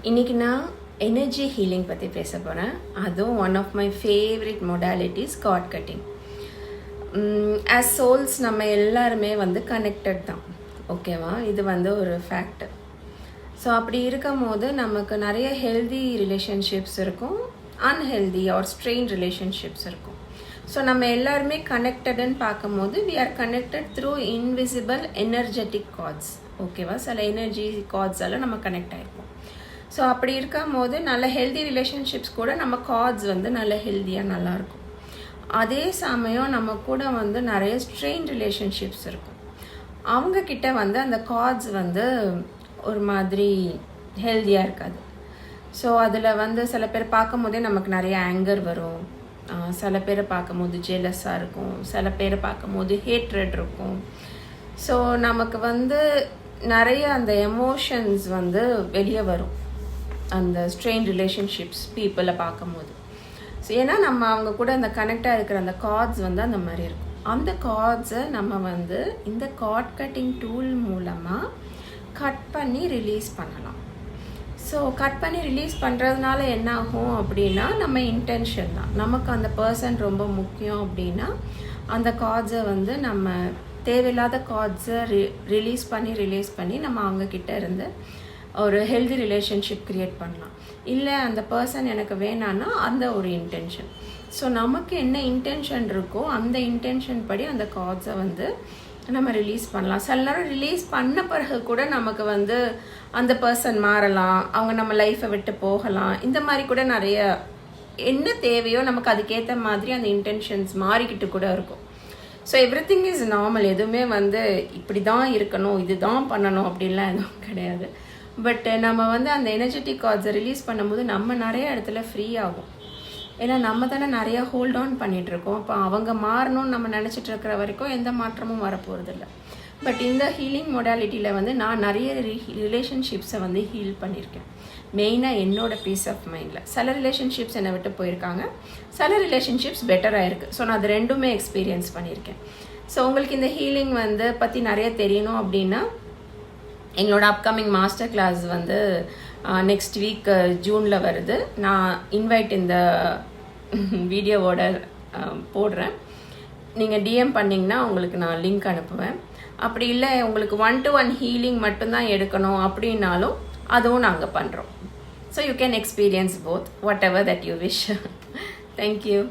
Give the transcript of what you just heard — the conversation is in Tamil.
இன்றைக்கி நான் எனர்ஜி ஹீலிங் பற்றி பேச போகிறேன். அதுவும் one of my favourite modalities cord cutting. As souls நம்ம எல்லாருமே கனெக்டட் தான், ஓகேவா? இது ஒரு ஃபேக்ட். ஸோ அப்படி இருக்கும் போது நமக்கு நிறைய ஹெல்தி ரிலேஷன்ஷிப்ஸ் இருக்கும், அன்ஹெல்தி ஆர் ஸ்ட்ரெயின் ரிலேஷன்ஷிப்ஸ் இருக்கும். ஸோ நம்ம எல்லாருமே கனெக்டடுன்னு பார்க்கும்போது we are connected through invisible energetic cords, ஓகேவா? சில எனர்ஜி கார்ட்ஸால் நம்ம கனெக்ட் ஆகிருப்போம். ஸோ அப்படி இருக்கும் போது நல்ல ஹெல்தி ரிலேஷன்ஷிப்ஸ் கூட நம்ம கார்ட்ஸ் நல்ல ஹெல்த்தியாக நல்லாயிருக்கும். அதே சமயம் நம்ம கூட நிறைய ஸ்ட்ரெயின் ரிலேஷன்ஷிப்ஸ் இருக்கும். அவங்கக்கிட்ட அந்த கார்ட்ஸ் ஒரு மாதிரி ஹெல்த்தியாக இருக்காது. ஸோ அதில் சில பேர் பார்க்கும் போதே நமக்கு நிறைய ஆங்கர் வரும், சில பேரை பார்க்கும்போது ஜெலஸாக இருக்கும், சில பேரை பார்க்கும்போது ஹேட்ரட் இருக்கும். ஸோ நமக்கு நிறைய அந்த எமோஷன்ஸ் வெளியே வரும் அந்த ஸ்ட்ரெயின் ரிலேஷன்ஷிப்ஸ் பீப்புளை பார்க்கும்போது. ஸோ ஏன்னா நம்ம அவங்க கூட அந்த கனெக்டாக இருக்கிற அந்த கார்ட்ஸ் அந்த மாதிரி இருக்கும். அந்த கார்ட்ஸை நம்ம இந்த கார்ட் கட்டிங் டூல் மூலமாக கட் பண்ணி ரிலீஸ் பண்ணலாம். ஸோ கட் பண்ணி ரிலீஸ் பண்ணுறதுனால என்ன ஆகும் அப்படின்னா, நம்ம இன்டென்ஷன் தான். நமக்கு அந்த பர்சன் ரொம்ப முக்கியம் அப்படின்னா அந்த கார்ட்ஸை நம்ம தேவையில்லாத கார்ட்ஸை ரிலீஸ் பண்ணி நம்ம அவங்கக்கிட்ட இருந்து ஒரு ஹெல்தி ரிலேஷன்ஷிப் க்ரியேட் பண்ணலாம். இல்லை அந்த பர்சன் எனக்கு வேணான்னா அந்த ஒரு இன்டென்ஷன். ஸோ நமக்கு என்ன இன்டென்ஷன் இருக்கோ அந்த இன்டென்ஷன் படி அந்த கார்ட்ஸை நம்ம ரிலீஸ் பண்ணலாம். சில நேரம் ரிலீஸ் பண்ண பிறகு கூட நமக்கு அந்த பர்சன் மாறலாம், அவங்க நம்ம லைஃப்பை விட்டு போகலாம். இந்த மாதிரி கூட நிறைய என்ன தேவையோ நமக்கு அதுக்கேற்ற மாதிரி அந்த இன்டென்ஷன்ஸ் மாறிக்கிட்டு கூட இருக்கும். So every thing is normal. எதுவுமே இப்படி தான் இருக்கணும், இது தான் பண்ணணும் அப்படின்லாம் எதுவும் கிடையாது. பட் நம்ம அந்த எனர்ஜெட்டிக் கார்ட்ஸை ரிலீஸ் பண்ணும்போது நம்ம நிறைய இடத்துல ஃப்ரீ ஆகும். ஏன்னா நம்ம தானே நிறைய ஹோல்ட் ஆன் பண்ணிகிட்ருக்கோம். அப்போ அவங்க மாறணும்னு நம்ம நினச்சிட்டு இருக்கிற வரைக்கும் எந்த மாற்றமும் வரப்போகிறதில்ல. பட் இந்த ஹீலிங் மொடாலிட்டியில் நான் நிறைய ரிலேஷன்ஷிப்ஸை ஹீல் பண்ணியிருக்கேன். மெயினாக என்னோட பீஸ் ஆஃப் மைண்டில் சில ரிலேஷன்ஷிப்ஸ் என்னை விட்டு போயிருக்காங்க, சில ரிலேஷன்ஷிப்ஸ் பெட்டராக இருக்குது. ஸோ நான் அது ரெண்டுமே எக்ஸ்பீரியன்ஸ் பண்ணியிருக்கேன். ஸோ உங்களுக்கு இந்த ஹீலிங் பற்றி நிறைய தெரியணும் அப்படின்னா எங்களோட upcoming master class next week ஜூனில் வருது. நான் இன்வைட் இந்த வீடியோவோட போடுறேன். நீங்கள் டிஎம் பண்ணிங்கன்னா உங்களுக்கு நான் லிங்க் அனுப்புவேன். அப்படி இல்லை உங்களுக்கு 1-to-1 ஹீலிங் மட்டும்தான் எடுக்கணும் அப்படின்னாலும் அதுவும் நாங்கள் பண்ணுறோம். So you can experience both what ever that you wish. Thank you.